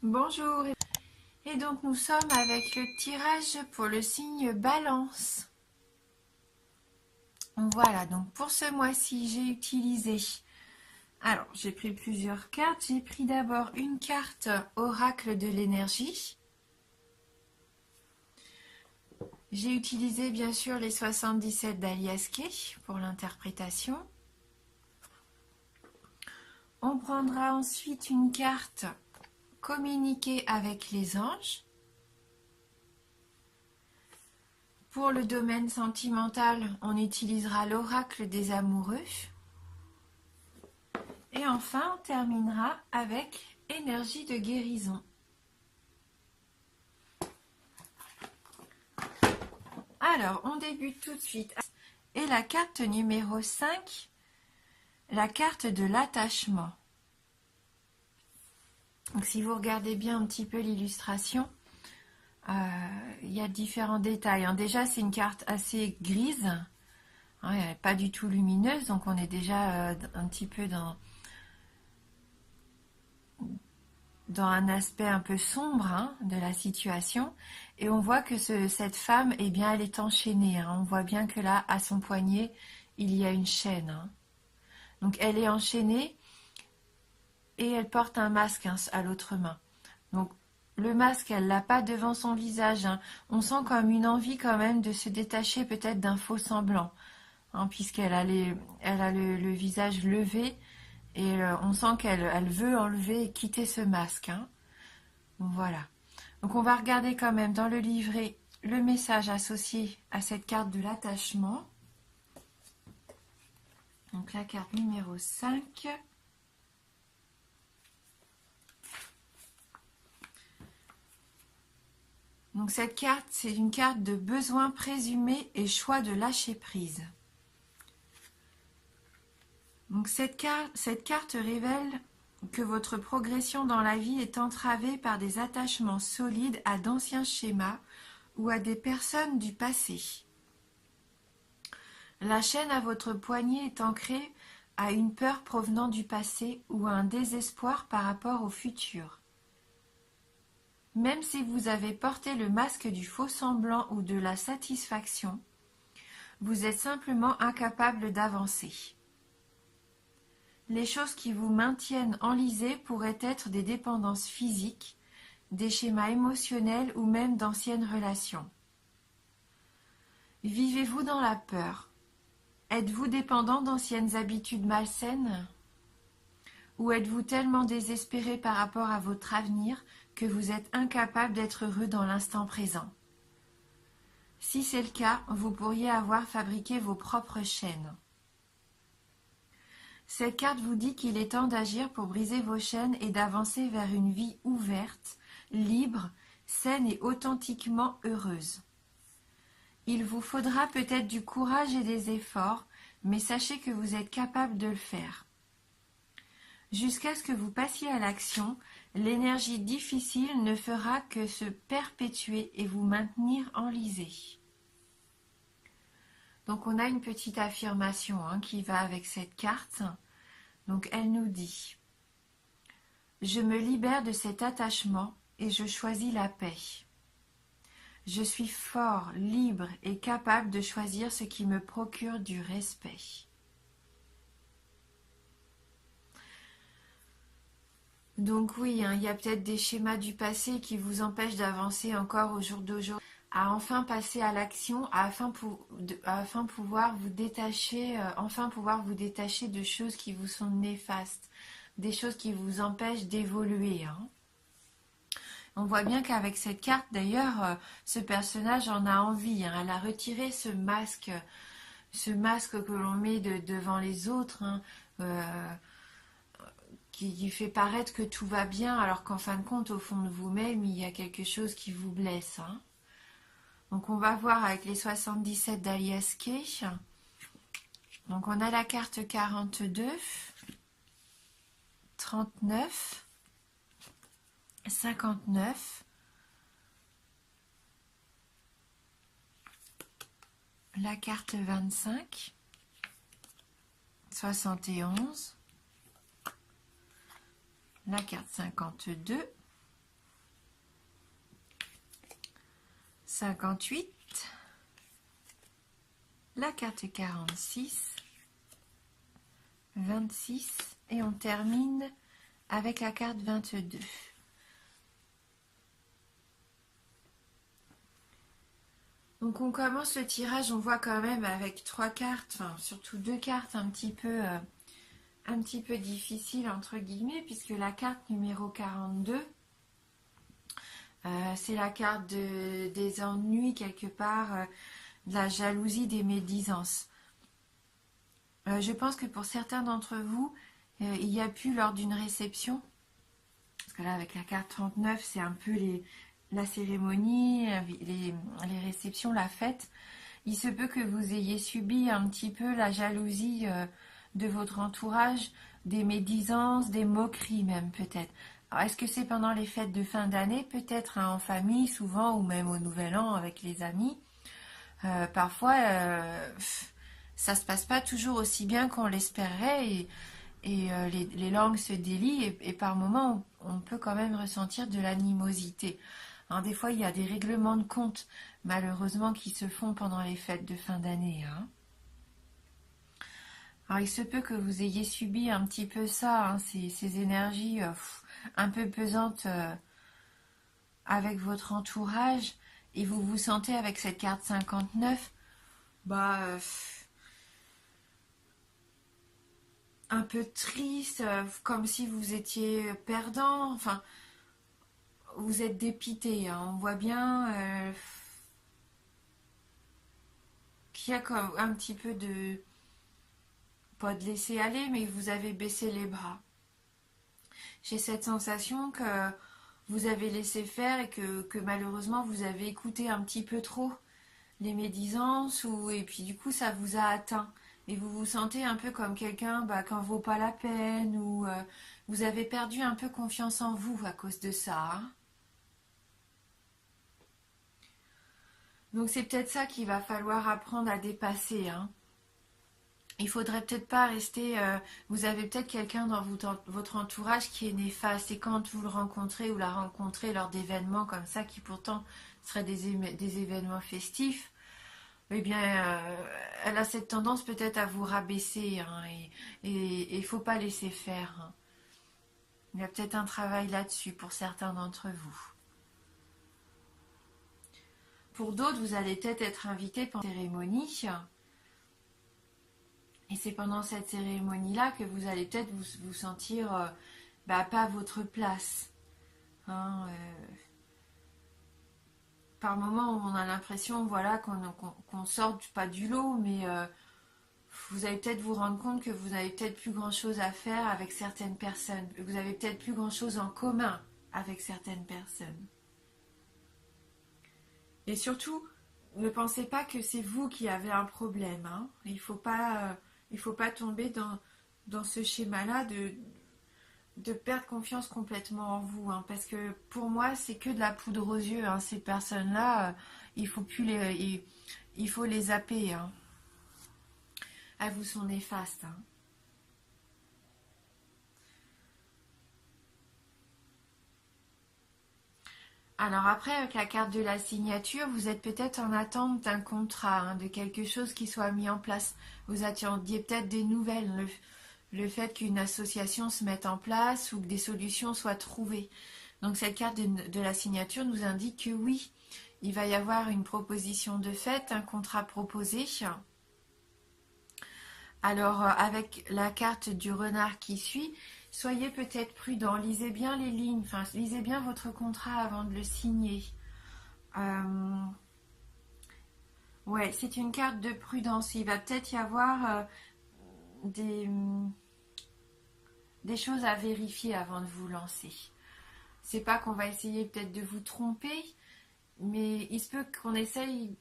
Bonjour, et donc nous sommes avec le tirage pour le signe Balance. Voilà, donc pour ce mois-ci, j'ai utilisé, alors j'ai pris plusieurs cartes. J'ai pris d'abord une carte Oracle de l'énergie. J'ai utilisé bien sûr les 77 d'Alias Kay pour l'interprétation. On prendra ensuite une carte Communiquer avec les anges. Pour le domaine sentimental, on utilisera l'oracle des amoureux. Et enfin, on terminera avec énergie de guérison. Alors, on débute tout de suite. Et la carte numéro 5, la carte de l'attachement. Donc, si vous regardez bien un petit peu l'illustration, il y a différents détails. Déjà, c'est une carte assez grise, elle n'est pas du tout lumineuse, donc on est déjà un petit peu dans un aspect un peu sombre de la situation. Et on voit que cette femme, eh bien, elle est enchaînée. On voit bien que là, à son poignet, il y a une chaîne. Donc, elle est enchaînée et elle porte un masque à l'autre main. Donc, le masque, elle l'a pas devant son visage. On sent comme une envie quand même de se détacher peut-être d'un faux semblant, puisqu'elle a, le visage levé et on sent qu'elle veut enlever et quitter ce masque. Voilà. Donc on va regarder quand même dans le livret le message associé à cette carte de l'attachement. Donc la carte numéro 5. Donc cette carte, c'est une carte de besoin présumé et choix de lâcher prise. Donc cette carte révèle que votre progression dans la vie est entravée par des attachements solides à d'anciens schémas ou à des personnes du passé. La chaîne à votre poignet est ancrée à une peur provenant du passé ou à un désespoir par rapport au futur. Même si vous avez porté le masque du faux semblant ou de la satisfaction, vous êtes simplement incapable d'avancer. Les choses qui vous maintiennent enlisé pourraient être des dépendances physiques, des schémas émotionnels ou même d'anciennes relations. Vivez-vous dans la peur? Êtes-vous dépendant d'anciennes habitudes malsaines? Ou êtes-vous tellement désespéré par rapport à votre avenir que vous êtes incapable d'être heureux dans l'instant présent? Si c'est le cas, vous pourriez avoir fabriqué vos propres chaînes. Cette carte vous dit qu'il est temps d'agir pour briser vos chaînes et d'avancer vers une vie ouverte, libre, saine et authentiquement heureuse. Il vous faudra peut-être du courage et des efforts, mais sachez que vous êtes capable de le faire. Jusqu'à ce que vous passiez à l'action, l'énergie difficile ne fera que se perpétuer et vous maintenir enlisé. Donc on a une petite affirmation qui va avec cette carte. Donc elle nous dit « Je me libère de cet attachement et je choisis la paix. Je suis fort, libre et capable de choisir ce qui me procure du respect. » Donc oui, il y a peut-être des schémas du passé qui vous empêchent d'avancer encore au jour d'aujourd'hui, à enfin passer à l'action, afin pouvoir vous détacher de choses qui vous sont néfastes, des choses qui vous empêchent d'évoluer. On voit bien qu'avec cette carte, d'ailleurs, ce personnage en a envie. Elle a retiré ce masque que l'on met devant les autres, qui fait paraître que tout va bien, alors qu'en fin de compte, au fond de vous-même, il y a quelque chose qui vous blesse. Donc on va voir avec les 77 d'Alias Kay. Donc on a la carte 42, 39, 59, la carte 25, 71, la carte 52 58, la carte 46, 26 et on termine avec la carte 22. Donc on commence le tirage, on voit quand même avec 3 cartes, enfin surtout 2 cartes un petit peu difficiles entre guillemets, puisque la carte numéro 42, c'est la carte des ennuis quelque part, de la jalousie, des médisances. Je pense que pour certains d'entre vous, il y a pu lors d'une réception, parce que là avec la carte 39, c'est un peu la cérémonie, les réceptions, la fête. Il se peut que vous ayez subi un petit peu la jalousie de votre entourage, des médisances, des moqueries même peut-être. Alors est-ce que c'est pendant les fêtes de fin d'année, peut-être hein, en famille souvent, ou même au Nouvel An avec les amis. Parfois, ça se passe pas toujours aussi bien qu'on l'espérait et les langues se délient et par moments on peut quand même ressentir de l'animosité. Alors, des fois, il y a des règlements de compte, malheureusement, qui se font pendant les fêtes de fin d'année. Hein. Alors, il se peut que vous ayez subi un petit peu ça, hein, ces énergies un peu pesantes avec votre entourage, et vous vous sentez avec cette carte 59, un peu triste, comme si vous étiez perdant, enfin, vous êtes dépité, hein, on voit bien qu'il y a comme un petit peu de, pas de laisser aller, mais vous avez baissé les bras. J'ai cette sensation que vous avez laissé faire et que malheureusement vous avez écouté un petit peu trop les médisances et puis du coup ça vous a atteint. Et vous vous sentez un peu comme quelqu'un qui n'en vaut pas la peine ou vous avez perdu un peu confiance en vous à cause de ça. Hein. Donc c'est peut-être ça qu'il va falloir apprendre à dépasser. Hein. Il faudrait peut-être pas rester. Vous avez peut-être quelqu'un dans votre entourage qui est néfaste et quand vous le rencontrez ou la rencontrez lors d'événements comme ça qui pourtant seraient des événements festifs, eh bien, elle a cette tendance peut-être à vous rabaisser hein, et il faut pas laisser faire. Hein. Il y a peut-être un travail là-dessus pour certains d'entre vous. Pour d'autres, vous allez peut-être être invité pour une cérémonie. Et c'est pendant cette cérémonie-là que vous allez peut-être vous sentir pas à votre place. Hein, par moments, on a l'impression voilà, qu'on sort pas du lot, mais vous allez peut-être vous rendre compte que vous n'avez peut-être plus grand-chose à faire avec certaines personnes. Vous avez peut-être plus grand-chose en commun avec certaines personnes. Et surtout, ne pensez pas que c'est vous qui avez un problème. Hein. Il ne faut pas tomber dans ce schéma-là de perdre confiance complètement en vous. Hein, parce que pour moi, c'est que de la poudre aux yeux. Hein, ces personnes-là, il faut les zapper. Hein. Elles vous sont néfastes. Hein. Alors après, avec la carte de la signature, vous êtes peut-être en attente d'un contrat, hein, de quelque chose qui soit mis en place. Vous attendiez peut-être des nouvelles, le fait qu'une association se mette en place ou que des solutions soient trouvées. Donc cette carte de la signature nous indique que oui, il va y avoir une proposition de fait, un contrat proposé. Alors avec la carte du renard qui suit, soyez peut-être prudent, lisez bien les lignes, enfin lisez bien votre contrat avant de le signer. Ouais, c'est une carte de prudence. Il va peut-être y avoir des, des choses à vérifier avant de vous lancer. C'est pas qu'on va essayer peut-être de vous tromper, mais il se peut qu'on essaye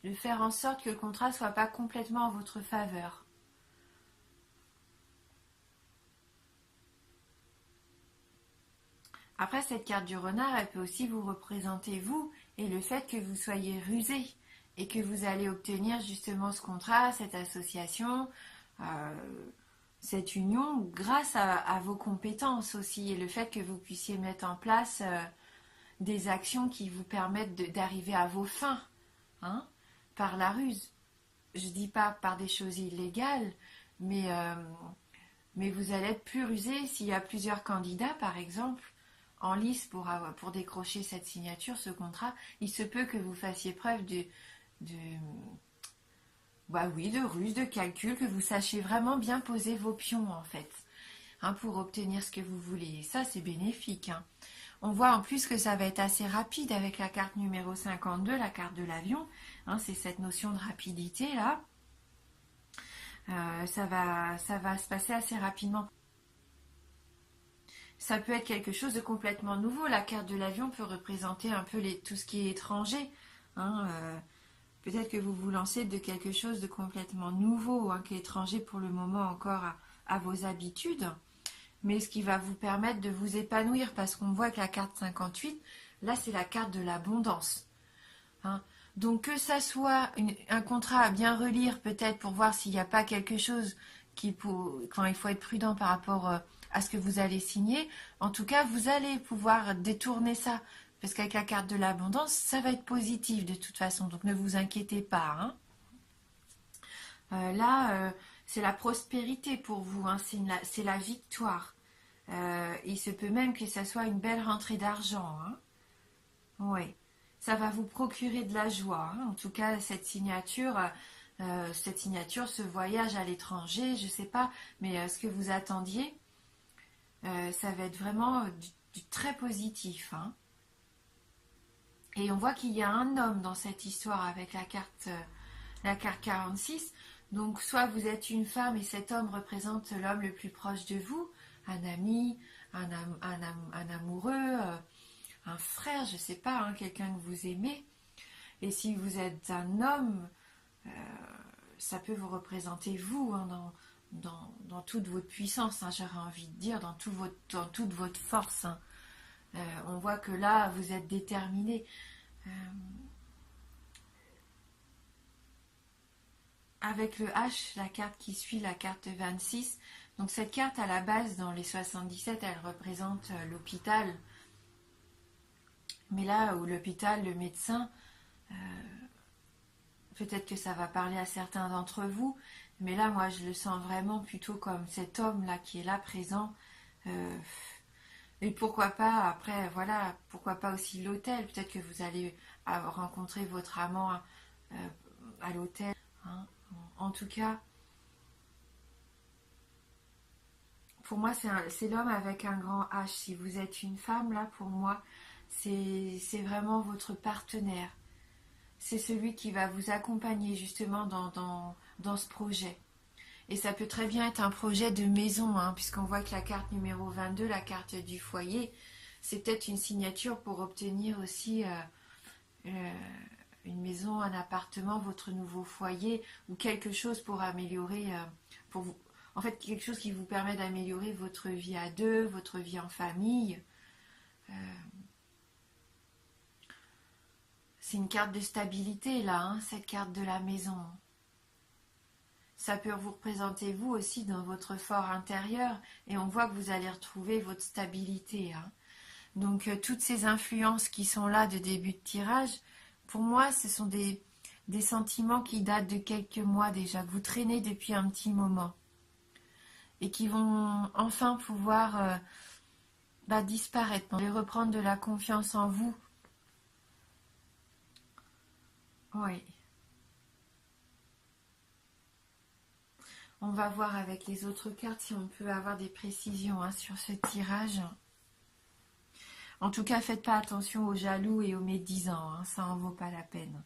de faire en sorte que le contrat soit pas complètement en votre faveur. Après, cette carte du renard, elle peut aussi vous représenter vous et le fait que vous soyez rusé et que vous allez obtenir justement ce contrat, cette association, cette union grâce à vos compétences aussi et le fait que vous puissiez mettre en place des actions qui vous permettent d'arriver à vos fins, hein, par la ruse. Je dis pas par des choses illégales, mais vous allez être plus rusé s'il y a plusieurs candidats, par exemple, en lice pour décrocher cette signature, ce contrat. Il se peut que vous fassiez preuve de, bah oui, de ruse, de calcul, que vous sachiez vraiment bien poser vos pions, en fait, hein, pour obtenir ce que vous voulez. Et ça, c'est bénéfique, hein. On voit en plus que ça va être assez rapide avec la carte numéro 52, la carte de l'avion, hein, c'est cette notion de rapidité là. Ça va se passer assez rapidement. Ça peut être quelque chose de complètement nouveau. La carte de l'avion peut représenter un peu tout ce qui est étranger, hein. Peut-être que vous vous lancez de quelque chose de complètement nouveau, hein, qui est étranger pour le moment encore à vos habitudes, mais ce qui va vous permettre de vous épanouir, parce qu'on voit que la carte 58, là c'est la carte de l'abondance, hein. Donc que ça soit un contrat à bien relire peut-être pour voir s'il n'y a pas quelque chose quand il faut être prudent par rapport à ce que vous allez signer. En tout cas, vous allez pouvoir détourner ça. Parce qu'avec la carte de l'abondance, ça va être positif de toute façon. Donc ne vous inquiétez pas, hein. Là, c'est la prospérité pour vous, hein. C'est la victoire. Il se peut même que ça soit une belle rentrée d'argent, hein. Oui, ça va vous procurer de la joie, hein. En tout cas, cette signature, ce voyage à l'étranger, je ne sais pas, mais ce que vous attendiez, ça va être vraiment du très positif, hein. Et on voit qu'il y a un homme dans cette histoire avec la carte 46. Donc, soit vous êtes une femme et cet homme représente l'homme le plus proche de vous, un ami, un amoureux, un frère, je ne sais pas, hein, quelqu'un que vous aimez. Et si vous êtes un homme, euh, ça peut vous représenter vous, hein, dans toute votre puissance, hein, j'aurais envie de dire, dans toute votre force, hein. On voit que là, vous êtes déterminé. Avec le H, la carte qui suit, la carte 26. Donc cette carte, à la base, dans les 77, elle représente l'hôpital. Mais là où l'hôpital, le médecin, peut-être que ça va parler à certains d'entre vous, mais là, moi, je le sens vraiment plutôt comme cet homme-là qui est là, présent. Et pourquoi pas, après, voilà, pourquoi pas aussi l'hôtel. Peut-être que vous allez rencontrer votre amant à l'hôtel, hein. En tout cas, pour moi, c'est l'homme avec un grand H. Si vous êtes une femme, là, pour moi, c'est vraiment votre partenaire. C'est celui qui va vous accompagner justement dans ce projet. Et ça peut très bien être un projet de maison, hein, puisqu'on voit que la carte numéro 22, la carte du foyer, c'est peut-être une signature pour obtenir aussi une maison, un appartement, votre nouveau foyer, ou quelque chose pour améliorer, pour vous, en fait, quelque chose qui vous permet d'améliorer votre vie à deux, votre vie en famille. Euh, c'est une carte de stabilité, là, hein, cette carte de la maison. Ça peut vous représenter vous aussi dans votre fort intérieur, et on voit que vous allez retrouver votre stabilité, hein. Donc, toutes ces influences qui sont là de début de tirage, pour moi, ce sont des sentiments qui datent de quelques mois déjà, que vous traînez depuis un petit moment, et qui vont enfin pouvoir disparaître, et reprendre de la confiance en vous. Oui. On va voir avec les autres cartes si on peut avoir des précisions, hein, sur ce tirage. En tout cas, faites pas attention aux jaloux et aux médisants, hein, ça en vaut pas la peine.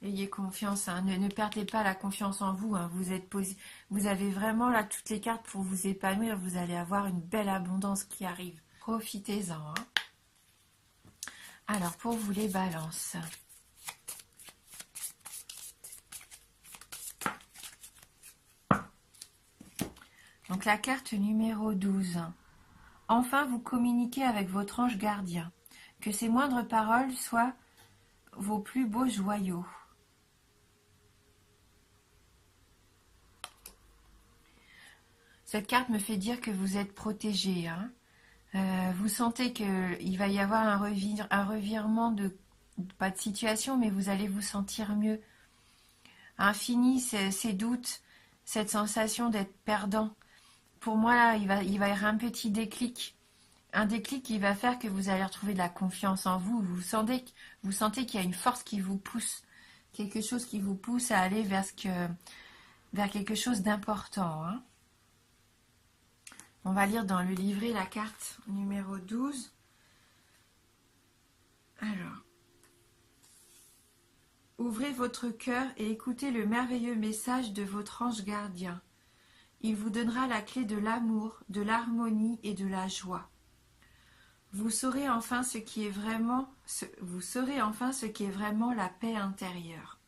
Ayez confiance, hein, ne perdez pas la confiance en vous, hein, vous avez vraiment là toutes les cartes pour vous épanouir, vous allez avoir une belle abondance qui arrive. Profitez-en, hein. Alors, pour vous les balances. Donc la carte numéro 12. Enfin, vous communiquez avec votre ange gardien. Que ses moindres paroles soient vos plus beaux joyaux. Cette carte me fait dire que vous êtes protégé, hein. Vous sentez qu'il va y avoir un revirement pas de situation, mais vous allez vous sentir mieux. Fini ces doutes, cette sensation d'être perdant. Pour moi, là, il va y avoir un petit déclic. Un déclic qui va faire que vous allez retrouver de la confiance en vous. Vous sentez qu'il y a une force qui vous pousse. Quelque chose qui vous pousse à aller vers quelque chose d'important. Hein. On va lire dans le livret la carte numéro 12. Alors. Ouvrez votre cœur et écoutez le merveilleux message de votre ange gardien. Il vous donnera la clé de l'amour, de l'harmonie et de la joie. Vous saurez enfin ce qui est vraiment la paix intérieure.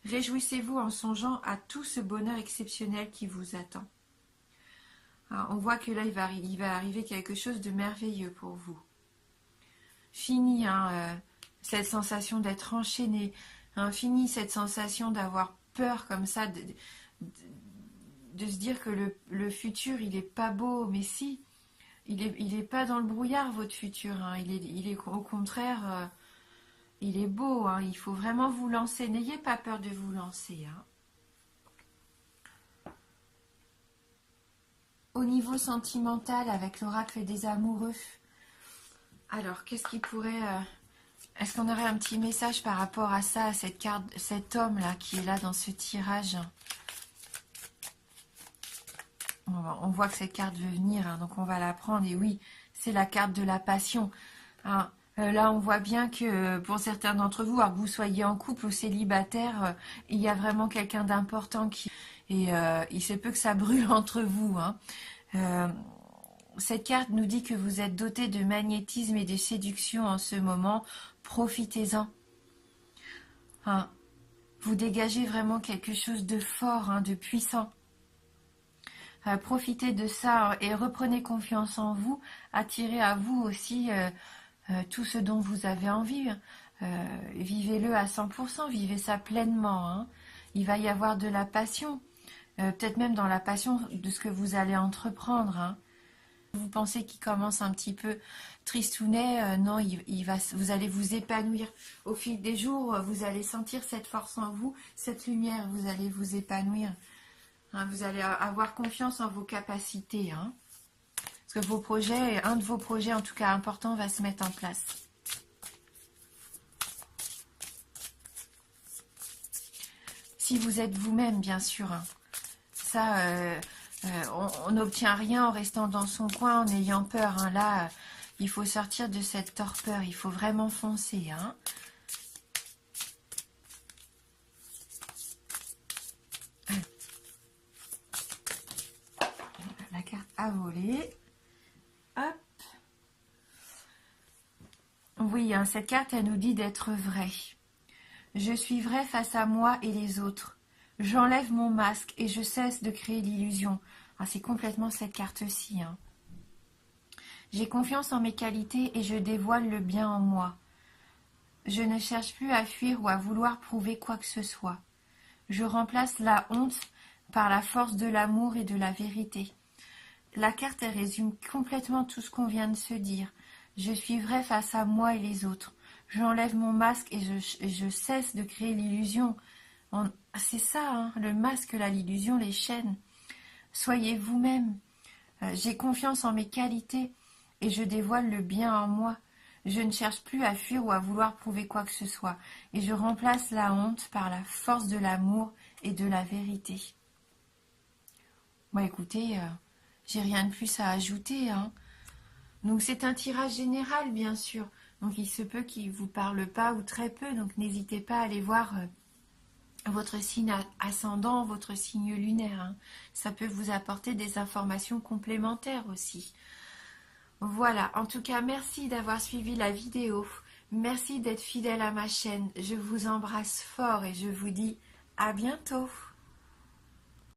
Réjouissez-vous en songeant à tout ce bonheur exceptionnel qui vous attend. Alors, on voit que là, il va arriver quelque chose de merveilleux pour vous. Fini, cette sensation d'être enchaîné, fini cette sensation d'avoir peur comme ça, de se dire que le futur, il est pas beau, mais si, il est pas dans le brouillard, votre futur, il est au contraire, il est beau, il faut vraiment vous lancer, n'ayez pas peur de vous lancer. Au niveau sentimental, avec l'oracle des amoureux, alors, qu'est-ce qui pourrait... Est-ce qu'on aurait un petit message par rapport à ça, à cette carte, cet homme-là qui est là dans ce tirage? On voit que cette carte veut venir, donc on va la prendre. Et oui, c'est la carte de la passion. Là, on voit bien que pour certains d'entre vous, alors que vous soyez en couple ou célibataire, il y a vraiment quelqu'un d'important qui... Et il se peut que ça brûle entre vous. Cette carte nous dit que vous êtes doté de magnétisme et de séduction en ce moment. Profitez-en. Vous dégagez vraiment quelque chose de fort, de puissant. Profitez de ça et reprenez confiance en vous. Attirez à vous aussi tout ce dont vous avez envie. Vivez-le à 100%, vivez ça pleinement. Il va y avoir de la passion, peut-être même dans la passion de ce que vous allez entreprendre. Vous pensez qu'il commence un petit peu tristounet, non, vous allez vous épanouir. Au fil des jours, vous allez sentir cette force en vous, cette lumière, vous allez vous épanouir. Vous allez avoir confiance en vos capacités. Parce que un de vos projets, en tout cas important, va se mettre en place. Si vous êtes vous-même, bien sûr. Ça... on n'obtient rien en restant dans son coin, en ayant peur. Là, il faut sortir de cette torpeur. Il faut vraiment foncer. La carte a volé. Hop. Oui, cette carte, elle nous dit d'être vrai. Je suis vrai face à moi et les autres. J'enlève mon masque et je cesse de créer l'illusion. C'est complètement cette carte-ci. J'ai confiance en mes qualités et je dévoile le bien en moi. Je ne cherche plus à fuir ou à vouloir prouver quoi que ce soit. Je remplace la honte par la force de l'amour et de la vérité. La carte, elle résume complètement tout ce qu'on vient de se dire. Je suis vrai face à moi et les autres. J'enlève mon masque et je cesse de créer l'illusion. C'est ça, le masque, l'illusion, les chaînes. Soyez vous-même. J'ai confiance en mes qualités et je dévoile le bien en moi. Je ne cherche plus à fuir ou à vouloir prouver quoi que ce soit. Et je remplace la honte par la force de l'amour et de la vérité. Écoutez, j'ai rien de plus à ajouter. Donc c'est un tirage général, bien sûr. Donc il se peut qu'il ne vous parle pas ou très peu. Donc n'hésitez pas à aller voir votre signe ascendant, votre signe lunaire. Ça peut vous apporter des informations complémentaires aussi. Voilà, en tout cas, merci d'avoir suivi la vidéo. Merci d'être fidèle à ma chaîne. Je vous embrasse fort et je vous dis à bientôt.